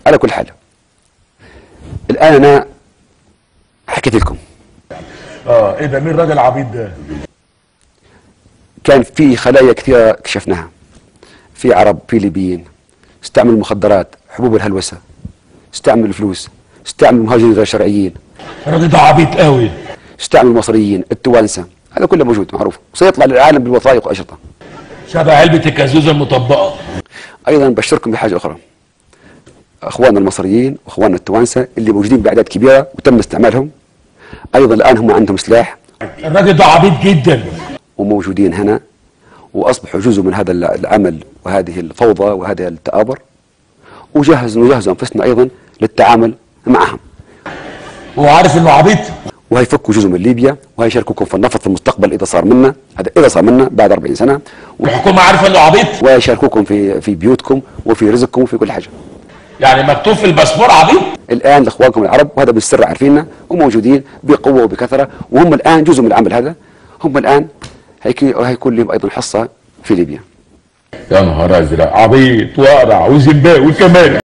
على كل حال الان انا حكيت لكم. ايه ده؟ مين راجل عبيط ده؟ كان في خلايا كثيره اكتشفناها، في عرب، في ليبيين، استعملوا المخدرات، حبوب الهلوسه، استعملوا الفلوس، استعملوا مهاجرين غير شرعيين. الراجل ده عبيط قوي. استعملوا المصريين، التوانسه، هذا كله موجود معروف، وسيطلع للعالم بالوثائق واشرطه. شبه علبه الكازوزه المطبقه. ايضا بشركم بحاجه اخرى، اخواننا المصريين واخواننا التوانسه اللي موجودين باعداد كبيره وتم استعمالهم، ايضا الان هم عندهم سلاح. الراجل ده عبيط جدا. وموجودين هنا واصبحوا جزء من هذا العمل وهذه الفوضى وهذا التآمر، نجهز انفسنا ايضا للتعامل معهم. هو عارف انه عبيط؟ وهيفكوا جزء من ليبيا وهيشاركوكم في النفط في المستقبل اذا صار منا، هذا اذا صار منا بعد 40 سنه. الحكومه عارفه انه عبيط؟ ويشاركوكم في بيوتكم وفي رزقكم وفي كل حاجه. يعني مكتوب في الباسبور عبيط؟ الان لاخوانكم العرب، وهذا بالسر عارفيننا وموجودين بقوه وبكثره، وهم الان جزء من العمل هذا. هم الان هيكون لهم ايضا حصه في ليبيا. يا نهار ازرق، عبيط واقرع وزمباوي كمان.